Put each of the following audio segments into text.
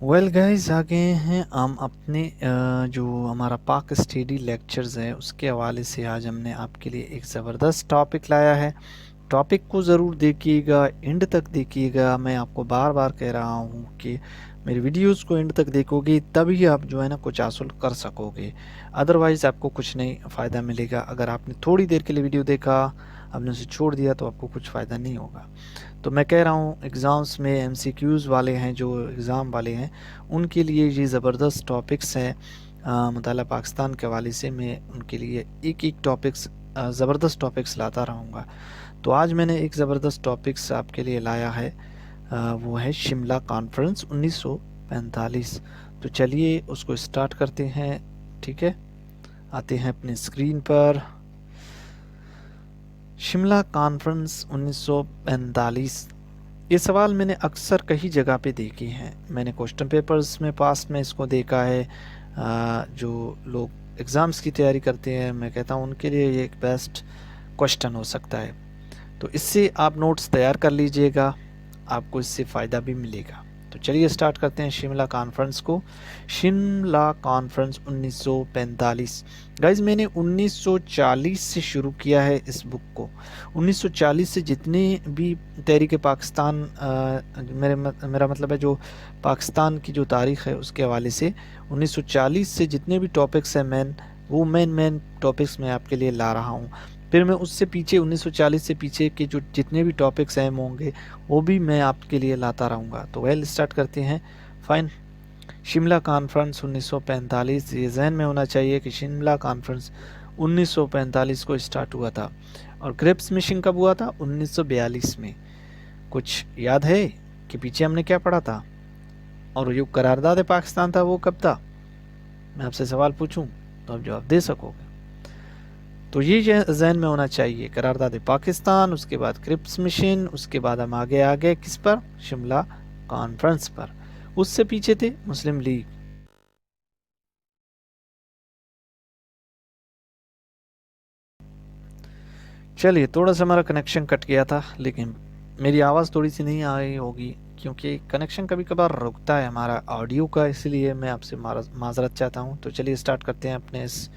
Well guys आ गए हैं हम अपने जो हमारा पाक स्टडी लेक्चर्स है उसके हवाले से आज हमने आपके लिए एक ज़बरदस्त टॉपिक लाया है। टॉपिक को ज़रूर देखिएगा, एंड तक देखिएगा। मैं आपको बार बार कह रहा हूँ कि मेरी वीडियोस को एंड तक देखोगे तभी आप जो है ना कुछ हासिल कर सकोगे, अदरवाइज़ आपको कुछ नहीं फ़ायदा मिलेगा। अगर आपने थोड़ी देर के लिए वीडियो देखा, आपने उसे छोड़ दिया तो आपको कुछ फ़ायदा नहीं होगा। तो मैं कह रहा हूँ एग्ज़ाम्स में एमसीक्यूज़ वाले हैं, जो एग्ज़ाम वाले हैं उनके लिए ये ज़बरदस्त टॉपिक्स हैं। मुताला पाकिस्तान के हवाले से मैं उनके लिए एक एक टॉपिक्स ज़बरदस्त टॉपिक्स लाता रहूँगा। तो आज मैंने एक ज़बरदस्त टॉपिक्स आपके लिए लाया है, वो है शिमला कॉन्फ्रेंस 1945। तो चलिए उसको स्टार्ट करते हैं। ठीक है, आते हैं अपने स्क्रीन पर। शिमला कॉन्फ्रेंस 1945, ये सवाल मैंने अक्सर कई जगह पे देखे हैं। मैंने क्वेश्चन पेपर्स में पास्ट में इसको देखा है। जो लोग एग्ज़ाम्स की तैयारी करते हैं, मैं कहता हूँ उनके लिए ये एक बेस्ट क्वेश्चन हो सकता है। तो इससे आप नोट्स तैयार कर लीजिएगा, आपको इससे फ़ायदा भी मिलेगा। तो चलिए स्टार्ट करते हैं शिमला कॉन्फ्रेंस को। शिमला कॉन्फ्रेंस 1945। गाइज मैंने 1940 से शुरू किया है इस बुक को। 1940 से जितने भी तहरीक पाकिस्तान, मेरा मतलब है जो पाकिस्तान की जो तारीख़ है उसके हवाले से 1940 से जितने भी टॉपिक्स हैं मेन टॉपिक्स मैं आपके लिए ला रहा हूँ। फिर मैं उससे पीछे 1940 से पीछे के जो जितने भी टॉपिक्स अहम होंगे वो भी मैं आपके लिए लाता रहूँगा। तो वेल स्टार्ट करते हैं। फाइन। शिमला कॉन्फ्रेंस 1945, ये जहन में होना चाहिए कि शिमला कॉन्फ्रेंस 1945 को स्टार्ट हुआ था। और क्रिप्स मिशन कब हुआ था? 1942 में। कुछ याद है कि पीछे हमने क्या पढ़ा था? और जो करारदाद पाकिस्तान था वो कब था? मैं आपसे सवाल पूछूं तो आप जवाब दे सकोगे। तो ये जहन में होना चाहिए, करारदाद पाकिस्तान, उसके बाद क्रिप्स मिशन, उसके बाद हम आगे किस पर? शिमला कॉन्फ्रेंस पर। उससे पीछे थे मुस्लिम लीग। चलिए, थोड़ा सा हमारा कनेक्शन कट गया था, लेकिन मेरी आवाज़ थोड़ी सी नहीं आ रही होगी क्योंकि कनेक्शन कभी कभार रुकता है हमारा ऑडियो का, इसलिए मैं आपसे माजरत चाहता हूँ। तो चलिए स्टार्ट करते हैं अपने इस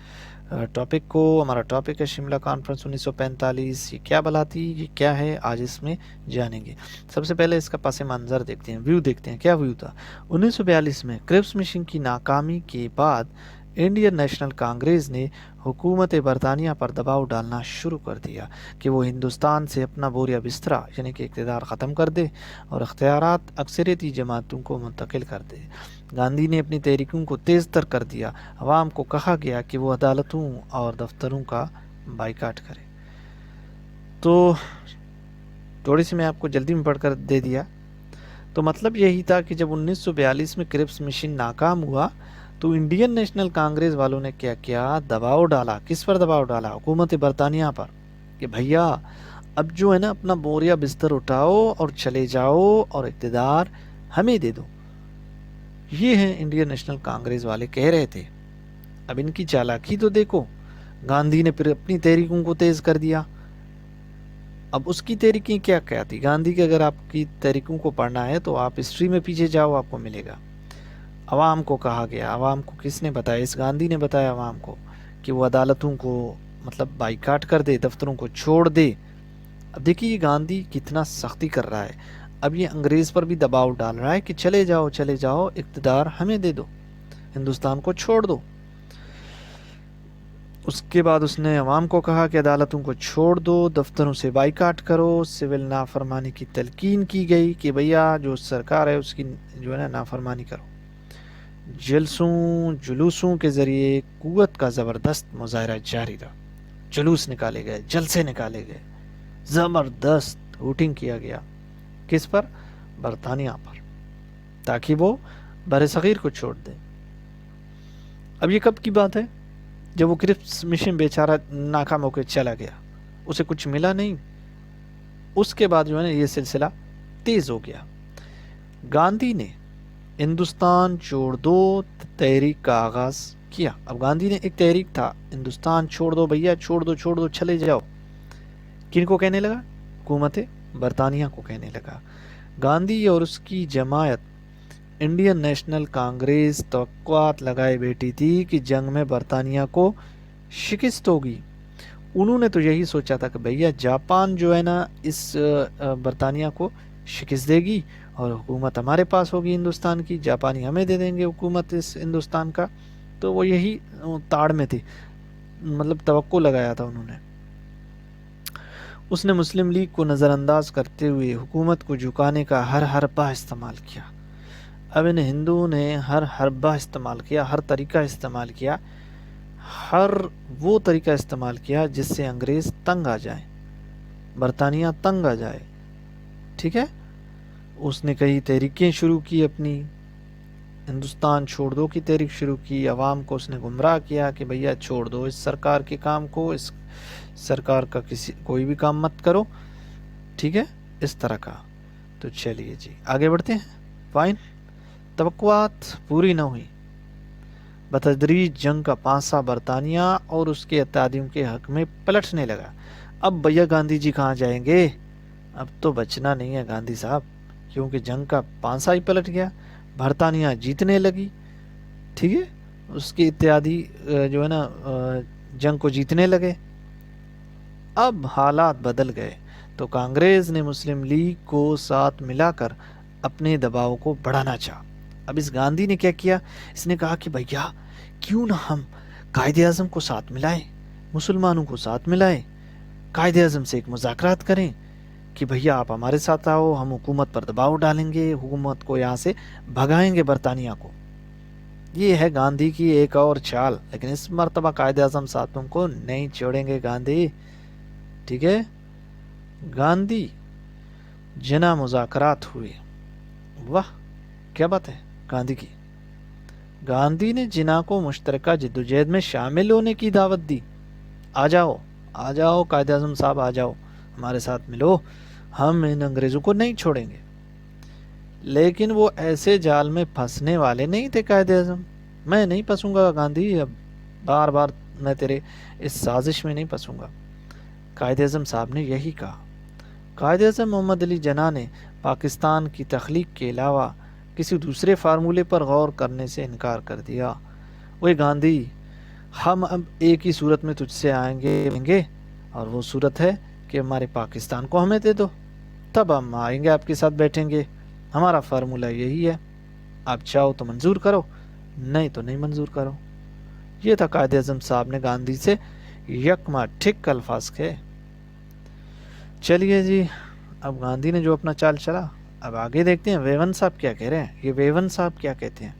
टॉपिक को। हमारा टॉपिक है शिमला कॉन्फ्रेंस 1945। ये क्या बला थी, ये क्या है, आज इसमें जानेंगे। सबसे पहले इसका पस मंज़र देखते हैं, व्यू देखते हैं। क्या व्यू था? 1942 में क्रिप्स मिशन की नाकामी के बाद इंडियन नेशनल कांग्रेस ने हुकूमत बरतानिया पर दबाव डालना शुरू कर दिया कि वो हिंदुस्तान से अपना बोरिया बिस्तरा यानी कि इक़्तिदार ख़त्म कर दे और अख्तियारात अक्सरियती जमातों को मुंतकिल कर दे। गांधी ने अपनी तहरीकों को तेज़ तर कर दिया। अवाम को कहा गया कि वो अदालतों और दफ्तरों का बाइकाट करे। तो थोड़ी सी मैं आपको जल्दी में पढ़कर दे दिया। तो मतलब यही था कि जब 1942 में क्रिप्स मिशन नाकाम हुआ तो इंडियन नेशनल कांग्रेस वालों ने क्या किया? दबाव डाला। किस पर दबाव डाला? हुकूमत बरतानिया पर, कि भैया अब जो है ना अपना बोरिया बिस्तर उठाओ और चले जाओ और इक़्तिदार हमें दे दो। ये हैं इंडियन नेशनल कांग्रेस वाले कह रहे थे। अब इनकी चालाकी तो देखो, गांधी ने फिर अपनी तहरीकों को तेज कर दिया। अब उसकी तहरीकें क्या क्या थी गांधी की? अगर आपकी तहरीकों को पढ़ना है तो आप हिस्ट्री में पीछे जाओ, आपको मिलेगा। अवाम को कहा गया, अवाम को किसने बताया? इस गांधी ने बताया अवाम को कि वो अदालतों को मतलब बाइकाट कर दे, दफ्तरों को छोड़ दे। अब देखिए ये गांधी कितना सख्ती कर रहा है। अब ये अंग्रेज़ पर भी दबाव डाल रहा है कि चले जाओ, इक़्तिदार हमें दे दो, हिंदुस्तान को छोड़ दो। उसके बाद उसने अवाम को कहा कि अदालतों को छोड़ दो, दफ्तरों से बाइकाट करो। सिविल नाफरमानी की तलकीन की गई कि भैया जो सरकार है उसकी जो है ना नाफरमानी करो। जलसों जुलूसों के ज़रिए कुव्वत का ज़बरदस्त मुजाहरा जारी रहा। जुलूस निकाले गए, जलसे निकाले गए, ज़बरदस्त वोटिंग किया गया। किस पर? बरतानिया पर, ताकि वो बरसगीर को छोड़ दे। अब ये कब की बात है? जब वो क्रिप्स मिशन बेचारा नाकाम होकर चला गया, उसे कुछ मिला नहीं। उसके बाद जो है ना ये सिलसिला तेज़ हो गया। गांधी ने हिंदुस्तान छोड़ दो तहरीक का आगाज़ किया। अब गांधी ने एक तहरीक था, हिंदुस्तान छोड़ दो भैया, छोड़ दो चले जाओ। किन को कहने लगा? हुकूमत बरतानिया को कहने लगा। गांधी और उसकी जमायत इंडियन नेशनल कांग्रेस तवक्कुआत लगाए बैठी थी कि जंग में बरतानिया को शिकस्त होगी। उन्होंने तो यही सोचा था कि भैया जापान जो है ना इस बरतानिया को शिकस्त देगी और हुकूमत हमारे पास होगी हिंदुस्तान की, जापानी हमें दे देंगे हुकूमत इस हिंदुस्तान का। तो वो यही ताड़ में थी, मतलब तवक्को लगाया था उन्होंने। उसने मुस्लिम लीग को नज़रअंदाज करते हुए हुकूमत को झुकाने का हर हरबा इस्तेमाल किया। अब इन हिंदुओं ने हर हरबा इस्तेमाल किया, हर तरीका इस्तेमाल किया, हर वो तरीका इस्तेमाल किया जिससे अंग्रेज़ तंग आ जाए, बरतानिया तंग आ जाए। ठीक है, उसने कई तहरीकें शुरू की, अपनी हिंदुस्तान छोड़ दो की तहरीक शुरू की। अवाम को उसने गुमराह किया कि भैया छोड़ दो इस सरकार के काम को, इस सरकार का कोई भी काम मत करो। ठीक है, इस तरह का। तो चलिए जी आगे बढ़ते हैं। फाइन, तवक्कुआत पूरी न हुई। बतदरीज जंग का पासा बरतानिया और उसके इत्तेहादियों के हक में पलटने लगा। अब भैया गांधी जी कहाँ जाएंगे, अब तो बचना नहीं है गांधी साहब, क्योंकि जंग का पासा ही पलट गया, बरतानिया जीतने लगी। ठीक है, उसके इत्यादि जो है ना जंग को जीतने लगे। अब हालात बदल गए, तो कांग्रेस ने मुस्लिम लीग को साथ मिलाकर अपने दबाव को बढ़ाना चाहा। अब इस गांधी ने क्या किया, इसने कहा कि भैया क्यों ना हम कायदे आज़म को साथ मिलाएं, मुसलमानों को साथ मिलाएं, कायदे आज़म से एक मुज़ाकरात करें कि भैया आप हमारे साथ आओ, हम हुकूमत पर दबाव डालेंगे, हुकूमत को यहाँ से भगाएंगे बरतानिया को। ये है गांधी की एक और चाल, लेकिन इस मर्तबा कायदे आज़म साथ उनको नहीं छोड़ेंगे गांधी। ठीक है, गांधी जना मुज़ाकरात हुए। वाह क्या बात है गांधी की। गांधी ने जिना को मुश्तरका जिद्दोजहद में शामिल होने की दावत दी। आ जाओ, आ जाओ कायदे आज़म साहब, आ जाओ हमारे साथ मिलो, हम इन अंग्रेज़ों को नहीं छोड़ेंगे। लेकिन वो ऐसे जाल में फंसने वाले नहीं थे कायदे आज़म। मैं नहीं फंसूंगा गांधी, अब बार बार मैं तेरे इस साजिश में नहीं फंसूंगा। कायदे आज़म साहब ने यही कहा। कायदे आज़म मोहम्मद अली जिन्ना ने पाकिस्तान की तख्लीक के अलावा किसी दूसरे फार्मूले पर गौर करने से इनकार कर दिया। वही गांधी, हम अब एक ही सूरत में तुझसे आएंगे और वो सूरत है कि हमारे पाकिस्तान को हमें दे दो, तब हम आएंगे आपके साथ बैठेंगे। हमारा फार्मूला यही है, आप चाहो तो मंजूर करो, नहीं तो नहीं मंजूर करो। ये था कायदे आज़म साहब ने गांधी से यकमा ठिक अल्फाज के। चलिए जी, अब गांधी ने जो अपना चाल चला, अब आगे देखते हैं वेवन साहब क्या कह रहे हैं। ये वेवन साहब क्या कहते हैं।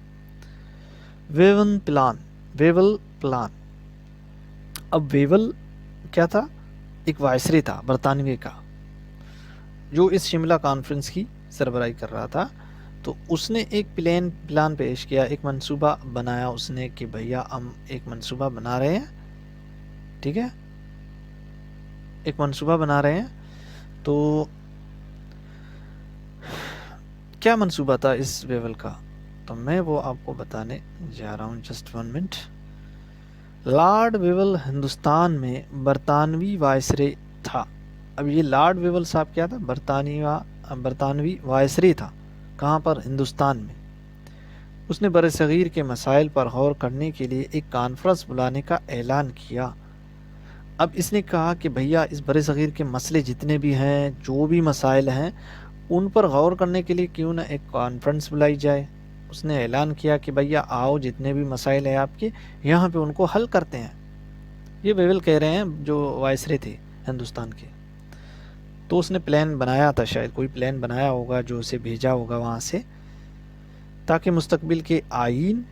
Woven plan, Wavell plan. अब वेवल क्या था, एक वायसरे था बरतानवी का, जो इस शिमला कॉन्फ्रेंस की सरबराही कर रहा था। तो उसने एक प्लान पेश किया, एक मंसूबा बनाया उसने कि भैया हम एक मंसूबा बना रहे हैं। ठीक है, एक मंसूबा बना रहे हैं। तो क्या मंसूबा था इस वेवल का, तो मैं वो आपको बताने जा रहा हूँ, just 1 minute. Lord Wavell Hindustan में बरतानवी वायसरे था। अब ये लॉर्ड वेवल साहब क्या था, बरतानवी वायसरे था। कहाँ पर, हिंदुस्तान में। उसने बरसगीर के मसाइल पर गौर करने के लिए एक कॉन्फ्रेंस बुलाने का ऐलान किया। अब इसने कहा कि भैया इस बरसगीर के मसले जितने भी हैं, जो भी मसाइल हैं, उन पर गौर करने के लिए क्यों ना एक कॉन्फ्रेंस बुलाई जाए। उसने ऐलान किया कि भैया आओ, जितने भी मसाइल हैं आपके, यहाँ पे उनको हल करते हैं। ये वेवल कह रहे हैं जो वायसरे थे हिंदुस्तान के। तो उसने प्लान बनाया था, शायद कोई प्लान बनाया होगा जो उसे भेजा होगा वहाँ से, ताकि मुस्तकबिल के आईन,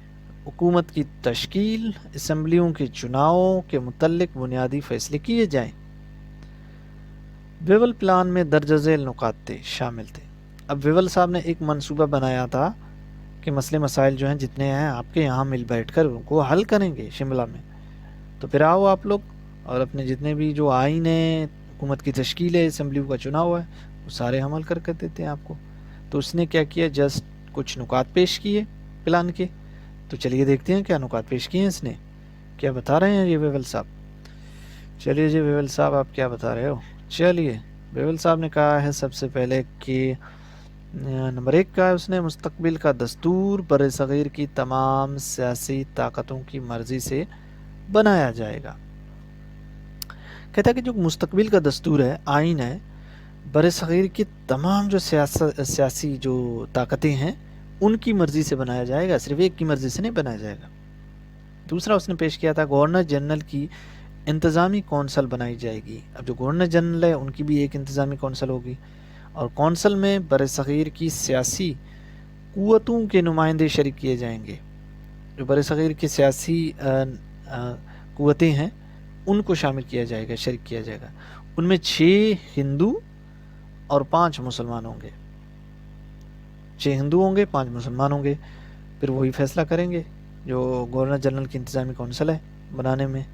हुकूमत की तश्कील, असम्बलियों के चुनावों के मुतल्लिक बुनियादी फैसले किए जाएं। वेवल प्लान में दर्ज झेल नुकात थे, शामिल थे। अब वेवल साहब ने एक मंसूबा बनाया था कि मसले मसाइल जो हैं जितने हैं आपके यहाँ मिल बैठकर उनको हल करेंगे शिमला में। तो फिर आओ आप लोग और अपने जितने भी जो आइन है, हुकूमत की तश्कील है, असम्बलियों का चुनाव है, वो सारे हम हल कर देते हैं आपको। तो उसने क्या किया, जस्ट कुछ नुकात पेश किए प्लान के। तो चलिए देखते हैं क्या नुकात पेश किए हैं इसने, क्या बता रहे हैं ये वेवल साहब। चलिए जी वेवल साहब आप क्या बता रहे हो। चलिए वेवल साहब ने कहा है सबसे पहले कि नंबर 1 का है उसने मुस्तकबिल का दस्तूर बरसग़ीर की तमाम सियासी ताकतों की मर्ज़ी से बनाया जाएगा। कहता है कि जो मुस्तकबिल का दस्तूर है, आइन है, बरसग़ीर की तमाम जो सियासी जो ताकतें हैं उनकी मर्ज़ी से बनाया जाएगा, सिर्फ एक की मर्ज़ी से नहीं बनाया जाएगा। दूसरा उसने पेश किया था गवर्नर जनरल की इंतज़ामी कौंसल बनाई जाएगी। अब जो गवर्नर जनरल है उनकी भी एक इंतज़ामी कौंसल होगी और कौंसल में बरसग़ीर की सियासी क़ुव्वतों के नुमाइंदे शरीक किए जाएंगे। जो बरसग़ीर की सियासी क़ुव्वतें हैं उनको शामिल किया जाएगा, शरीक किया जाएगा। उनमें 6 हिंदू और 5 मुसलमान होंगे। 6 हिंदू होंगे, 5 मुसलमान होंगे। फिर वही फैसला करेंगे जो गवर्नर जनरल की इंतज़ामी कौंसल है बनाने में।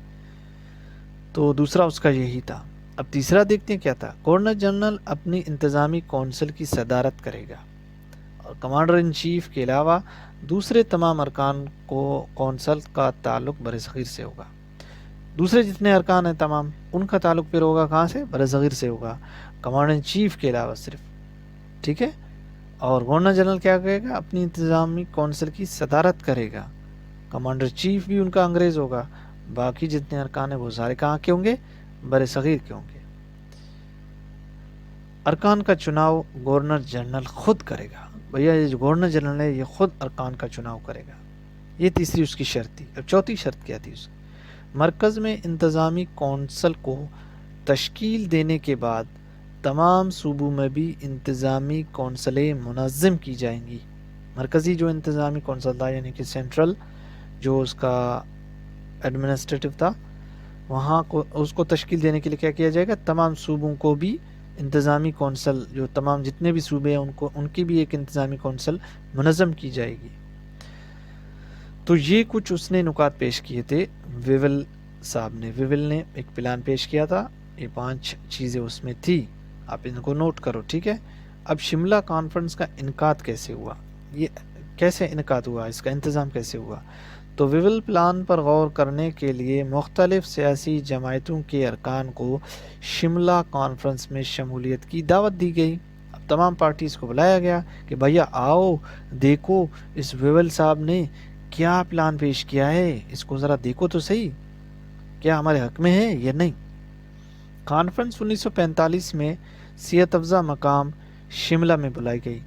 तो दूसरा उसका यही था। अब तीसरा देखते हैं क्या था। गवर्नर जनरल अपनी इंतज़ामी कौंसल की सदारत करेगा और कमांडर इन चीफ के अलावा दूसरे तमाम अरकान को कौंसल का ताल्लुक़ बरसग़ीर से होगा। दूसरे जितने अरकान हैं तमाम उनका ताल्लुक़ फिर होगा कहाँ से, बरसग़ीर से होगा, कमांडर इन चीफ के अलावा सिर्फ, ठीक है। और गवर्नर जनरल क्या करेगा, अपनी इंतज़ामी कौंसल की सदारत करेगा। कमांडर चीफ भी उनका अंग्रेज़ होगा। बाकी जितने अरकान हैं वो सारे कहाँ के होंगे, बरसग़ीर के होंगे। अरकान का चुनाव गवर्नर जनरल खुद करेगा। भैया ये जो गवर्नर जनरल है ये खुद अरकान का चुनाव करेगा। ये तीसरी उसकी शर्त थी। अब चौथी शर्त क्या थी उसकी, मरकज़ में इंतज़ामी कौंसल को तश्कील देने के बाद तमाम सूबों में भी इंतज़ामी कौंसलें मुनज़्ज़म की जाएंगी। मरकज़ी जो इंतज़ामी कौंसल था यानी कि सेंट्रल जो उसका एडमिनिस्ट्रेटिव था वहाँ को उसको तश्कील देने के लिए क्या किया जाएगा, तमाम सूबों को भी इंतज़ामी कौंसल, जो तमाम जितने भी सूबे हैं उनको उनकी भी एक इंतज़ामी कौंसल मुनज़्ज़म की जाएगी। तो ये कुछ उसने नुकात पेश किए थे विवल साहब ने। विवल ने एक प्लान पेश किया था, ये 5 चीज़ें उसमें थी, आप इनको नोट करो, ठीक है। अब शिमला कॉन्फ्रेंस का इनकाद कैसे हुआ, ये कैसे इनकाद हुआ, इसका इंतज़ाम कैसे हुआ। तो विवल प्लान पर गौर करने के लिए मुख्तलिफ सियासी जमायतों के अरकान को शिमला कॉन्फ्रेंस में शमूलियत की दावत दी गई। अब तमाम पार्टीज़ को बुलाया गया कि भैया आओ देखो इस विवल साहब ने क्या प्लान पेश किया है, इसको ज़रा देखो तो सही, क्या हमारे हक में है या नहीं। कॉन्फ्रेंस 1945 में सियत अफ़ज़ा मकाम शिमला में बुलाई गई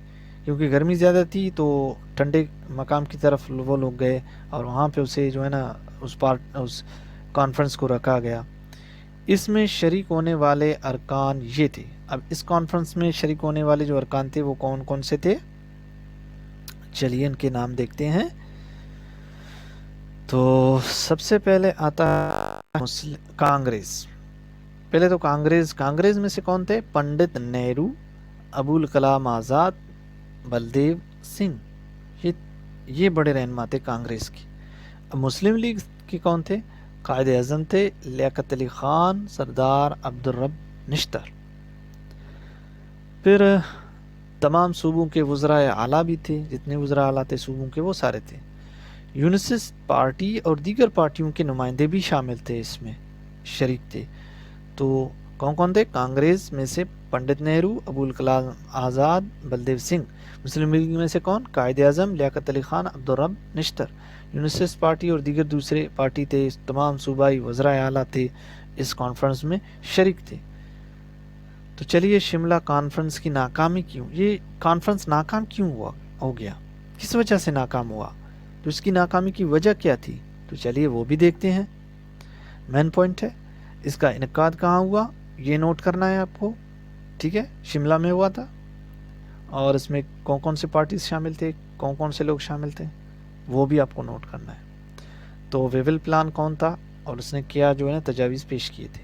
क्योंकि गर्मी ज़्यादा थी तो ठंडे मकाम की तरफ वो लोग गए और वहाँ पे उसे जो है ना उस कॉन्फ्रेंस को रखा गया। इसमें शरीक होने वाले अरकान ये थे। अब इस कॉन्फ्रेंस में शरीक होने वाले जो अरकान थे वो कौन कौन से थे, चलिए इनके नाम देखते हैं। तो सबसे पहले आता कांग्रेस। पहले तो कांग्रेस में से कौन थे, पंडित नेहरू, अबुल कलाम आज़ाद, बलदेव सिंह, ये बड़े रहनुमा थे कांग्रेस की। अब मुस्लिम लीग के कौन थे, कायद आज़म थे लियाकत अली ख़ान, सरदार अब्दुल रब निश्तर। फिर तमाम सूबों के वज़राए आला भी थे, जितने वज़रा आला थे सूबों के वो सारे थे। यूनिसिस्ट पार्टी और दीगर पार्टियों के नुमाइंदे भी शामिल थे, इसमें शरीक थे। तो कौन कौन थे, कांग्रेस में से पंडित नेहरू, अबुल कलाम आज़ाद, बलदेव सिंह। मुस्लिम लीग में से कौन, कायद आज़म लियाकत अली ख़ान, अब्दुल रब निश्तर। यूनिसिस्ट पार्टी और दीगर दूसरे पार्टी थे, तमाम सूबाई वज़राए आला थे इस कॉन्फ्रेंस में शरीक थे। तो चलिए शिमला कॉन्फ्रेंस की नाकामी क्यों, ये कॉन्फ्रेंस नाकाम क्यों हो गया, किस वजह से नाकाम हुआ, तो इसकी नाकामी की वजह क्या थी, तो चलिए वो भी देखते हैं। मेन पॉइंट है इसका इनकाद कहाँ हुआ, ये नोट करना है आपको, ठीक है। शिमला में हुआ था और इसमें कौन कौन से पार्टीज शामिल थे, कौन कौन से लोग शामिल थे, वो भी आपको नोट करना है। तो विवल प्लान कौन था और उसने क्या जो है ना तजावीज़ पेश किए थे,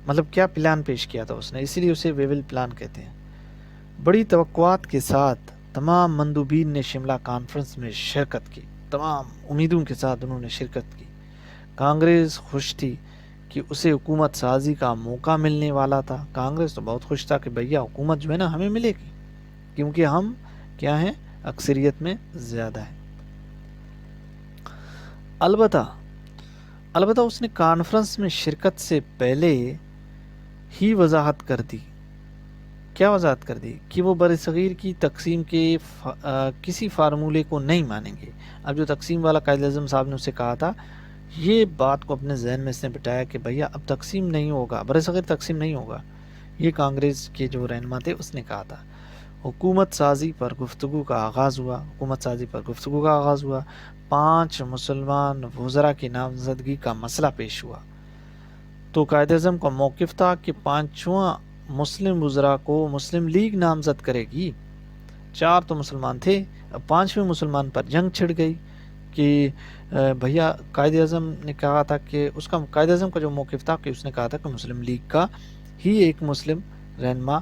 मतलब क्या प्लान पेश किया था उसने, इसीलिए उसे विवल प्लान कहते हैं। बड़ी तवक्कुआत के साथ तमाम मंदूबीन ने शिमला कॉन्फ्रेंस में शिरकत की, तमाम उम्मीदों के साथ उन्होंने शिरकत की। कांग्रेस खुश थी कि उसे हुकूमत साजी का मौका मिलने वाला था। कांग्रेस तो बहुत खुश था कि भैया हुकूमत जो है ना हमें मिलेगी, क्योंकि हम क्या हैं, अक्सरियत में ज़्यादा है। अलबत्ता उसने कॉन्फ्रेंस में शिरकत से पहले ही वजाहत कर दी کیا وضاحت کر دی کہ وہ برصغیر کی تقسیم کے کسی فارمولے کو نہیں مانیں گے۔ اب جو تقسیم والا قائد اعظم صاحب نے اسے کہا تھا، یہ بات کو اپنے ذہن میں اس نے بٹھایا کہ بھیا اب تقسیم نہیں ہوگا، برصغیر تقسیم نہیں ہوگا۔ یہ کانگریس کے جو رہنما تھے اس نے کہا تھا۔ حکومت سازی پر گفتگو کا آغاز ہوا، 5 مسلمان وزراء کی نامزدگی کا مسئلہ پیش ہوا۔ تو قائد اعظم کا موقف تھا کہ 5واں مسلم وزراء کو مسلم لیگ نامزد کرے گی۔ 4 تو مسلمان تھے، اب 5ویں مسلمان پر جنگ چھڑ گئی کہ بھیا قائد اعظم نے کہا تھا کہ قائد اعظم کا جو موقف تھا کہ اس نے کہا تھا کہ مسلم لیگ کا ہی ایک مسلم رہنما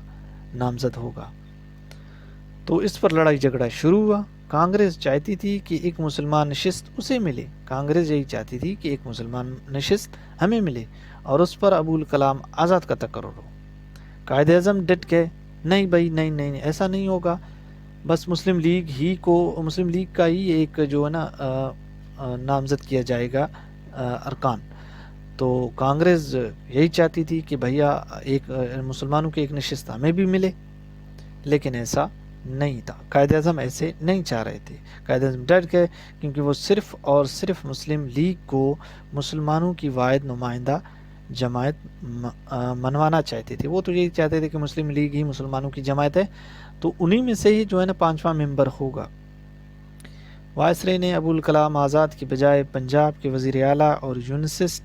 نامزد ہوگا۔ تو اس پر لڑائی جھگڑا شروع ہوا۔ کانگریس چاہتی تھی کہ ایک مسلمان نشست اسے ملے، کانگریس یہی چاہتی تھی کہ ایک مسلمان نشست ہمیں ملے اور اس پر ابوالکلام آزاد کا تقرر ہو۔ قائد اعظم ڈٹ گئے، نہیں بھائی نہیں ایسا نہیں ہوگا، بس مسلم لیگ کا ہی ایک جو ہے نا نامزد کیا جائے گا ارکان۔ تو کانگریس یہی چاہتی تھی کہ بھیا ایک مسلمانوں کی ایک نشست ہمیں بھی ملے، لیکن ایسا نہیں تھا، قائد اعظم ایسے نہیں چاہ رہے تھے۔ قائد اعظم ڈٹ گئے کیونکہ وہ صرف اور صرف مسلم لیگ کو مسلمانوں کی واحد نمائندہ جماعت منوانا چاہتے تھے۔ وہ تو یہی چاہتے تھے کہ مسلم لیگ ہی مسلمانوں کی جماعت ہے، تو انہی میں سے ہی جو ہے نا 5واں ممبر ہوگا۔ وائسرے نے ابوالکلام آزاد کی بجائے پنجاب کے وزیر اعلیٰ اور یونینسٹ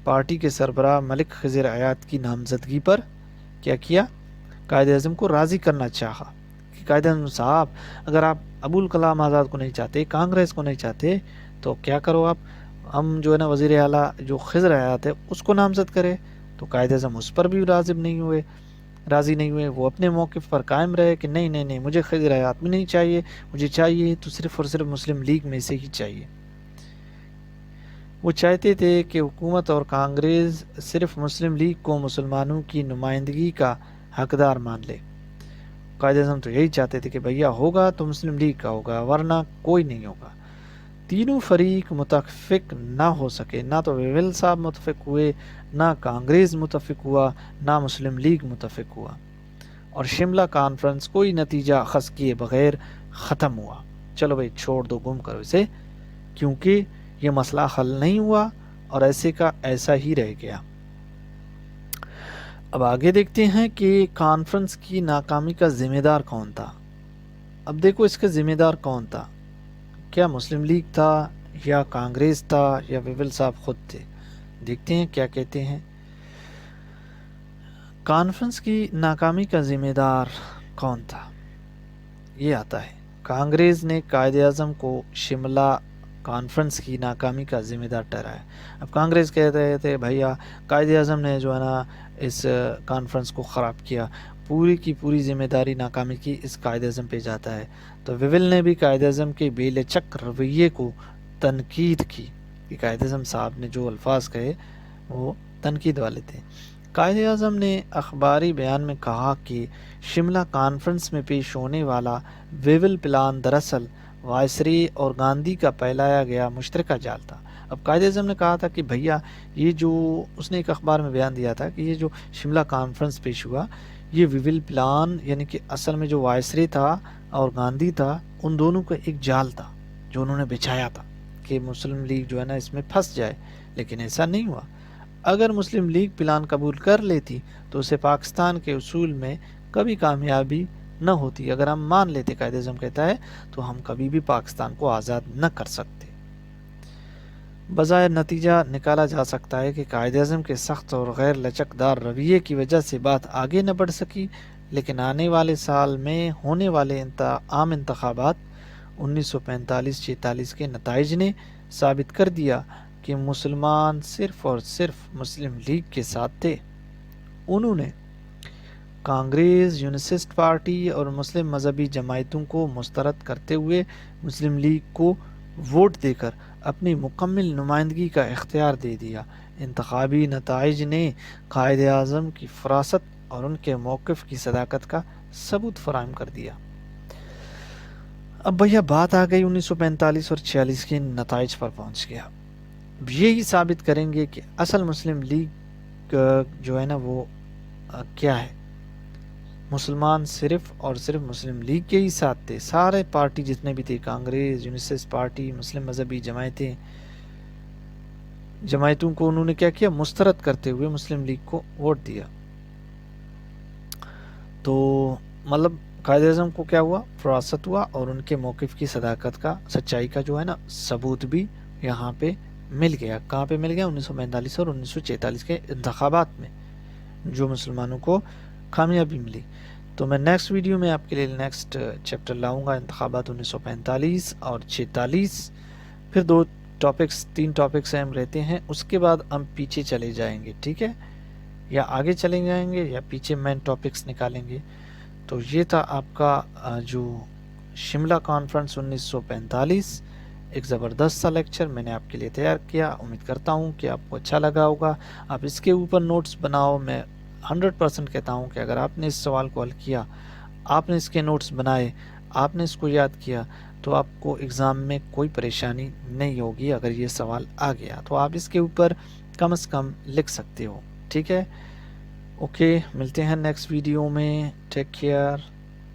پارٹی کے سربراہ ملک خضر حیات کی نامزدگی پر کیا کیا؟ قائد اعظم کو راضی کرنا چاہا کہ قائد اعظم صاحب اگر آپ ابوالکلام آزاد کو نہیں چاہتے، کانگریس کو نہیں چاہتے، تو کیا کرو آپ، ہم جو ہے نا وزیر اعلیٰ جو خضر حیات ہے اس کو نامزد کرے۔ تو قائد اعظم اس پر بھی راضی نہیں ہوئے، وہ اپنے موقف پر قائم رہے کہ نہیں مجھے خضر حیات بھی نہیں چاہیے، مجھے چاہیے تو صرف اور صرف مسلم لیگ میں سے ہی چاہیے۔ وہ چاہتے تھے کہ حکومت اور کانگریس صرف مسلم لیگ کو مسلمانوں کی نمائندگی کا حقدار مان لے۔ قائد اعظم تو یہی چاہتے تھے کہ بھیا ہوگا تو مسلم لیگ کا ہوگا ورنہ کوئی نہیں ہوگا۔ تینوں فریق متفق نہ ہو سکے، نہ تو ویول صاحب متفق ہوئے، نہ کانگریس متفق ہوا، نہ مسلم لیگ متفق ہوا، اور شملہ کانفرنس کوئی نتیجہ اخذ کیے بغیر ختم ہوا۔ چلو بھائی چھوڑ دو، گم کرو اسے، کیونکہ یہ مسئلہ حل نہیں ہوا اور ایسے کا ایسا ہی رہ گیا۔ اب آگے دیکھتے ہیں کہ کانفرنس کی ناکامی کا ذمہ دار کون تھا۔ اب دیکھو اس کا ذمہ دار کون تھا، کیا مسلم لیگ تھا یا کانگریس تھا یا ویول صاحب خود تھے؟ دیکھتے ہیں کیا کہتے ہیں۔ کانفرنس کی ناکامی کا ذمہ دار کون تھا؟ یہ آتا ہے کانگریس نے قائد اعظم کو شملہ کانفرنس کی ناکامی کا ذمہ دار ٹھہرایا۔ اب کانگریس کہتے تھے بھیا قائد اعظم نے جو ہے نا اس کانفرنس کو خراب کیا، پوری کی پوری ذمہ داری ناکامی کی اس قائد اعظم پہ جاتا ہے۔ تو ویول نے بھی قائد اعظم کے بے لچک رویے کو تنقید کی کہ قائد اعظم صاحب نے جو الفاظ کہے وہ تنقید والے تھے۔ قائد اعظم نے اخباری بیان میں کہا کہ شملہ کانفرنس میں پیش ہونے والا ویول پلان دراصل وائسرے اور گاندھی کا پھیلایا گیا مشترکہ جال تھا۔ اب قائد اعظم نے کہا تھا کہ بھیا یہ جو اس نے ایک اخبار میں بیان دیا تھا کہ یہ جو شملہ کانفرنس پیش ہوا یہ ویول پلان، یعنی کہ اصل میں جو وائسرے تھا اور گاندھی تھا ان دونوں کا ایک جال تھا جو انہوں نے بچھایا تھا کہ مسلم لیگ جو ہے نا اس میں پھنس جائے، لیکن ایسا نہیں ہوا۔ اگر مسلم لیگ پلان قبول کر لیتی تو اسے پاکستان کے اصول میں کبھی کامیابی نہ ہوتی۔ اگر ہم مان لیتے، قائد اعظم کہتا ہے، تو ہم کبھی بھی پاکستان کو آزاد نہ کر سکتے۔ بظاہر نتیجہ نکالا جا سکتا ہے کہ قائد اعظم کے سخت اور غیر لچکدار رویے کی وجہ سے بات آگے نہ بڑھ سکی، لیکن آنے والے سال میں ہونے والے عام انتخابات 1945-46 کے نتائج نے ثابت کر دیا کہ مسلمان صرف اور صرف مسلم لیگ کے ساتھ تھے۔ انہوں نے کانگریس، یونینسٹ پارٹی اور مسلم مذہبی جماعتوں کو مسترد کرتے ہوئے مسلم لیگ کو ووٹ دے کر اپنی مکمل نمائندگی کا اختیار دے دیا۔ انتخابی نتائج نے قائد اعظم کی فراست اور ان کے موقف کی صداقت کا ثبوت فراہم کر دیا۔ اب بھیا بات آ گئی 1945 اور 46 کے نتائج پر پہنچ گیا۔ یہی ثابت کریں گے کہ اصل مسلم لیگ جو ہے نا وہ کیا ہے، مسلمان صرف اور صرف مسلم لیگ کے ہی ساتھ تھے. سارے پارٹی جتنے بھی تھے، کانگریس، یونیسس پارٹی، مسلم مذہبی جماعتوں کو انہوں نے کیا کیا، مسترد کرتے ہوئے مسلم لیگ کو ووٹ دیا. تو مطلب قائد اعظم کو کیا ہوا، فراست ہوا، اور ان کے موقف کی صداقت کا، سچائی کا جو ہے نا ثبوت بھی یہاں پہ مل گیا. کہاں پہ مل گیا، 1945 اور 1946 کے انتخابات میں، جو مسلمانوں کو کامیابی ملی. تو میں نیکسٹ ویڈیو میں آپ کے لیے نیکسٹ چیپٹر لاؤں گا، انتخابات 1945 اور 46. پھر 3 ٹاپکس ہم رہتے ہیں، اس کے بعد ہم پیچھے چلے جائیں گے. ٹھیک ہے، یا آگے چلے جائیں گے یا پیچھے مین ٹاپکس نکالیں گے. تو یہ تھا آپ کا جو شملہ کانفرنس 1945، ایک زبردست سا لیکچر میں نے آپ کے لیے تیار کیا. امید کرتا ہوں کہ آپ کو اچھا لگا ہوگا. آپ اس کے اوپر نوٹس بناؤ. میں 100% کہتا ہوں کہ اگر آپ نے اس سوال کو حل کیا، آپ نے اس کے نوٹس بنائے، آپ نے اس کو یاد کیا، تو آپ کو ایگزام میں کوئی پریشانی نہیں ہوگی. اگر یہ سوال آ گیا تو آپ اس کے اوپر کم از کم لکھ سکتے ہو. ٹھیک ہے، اوکے، ملتے ہیں نیکسٹ ویڈیو میں. Take care.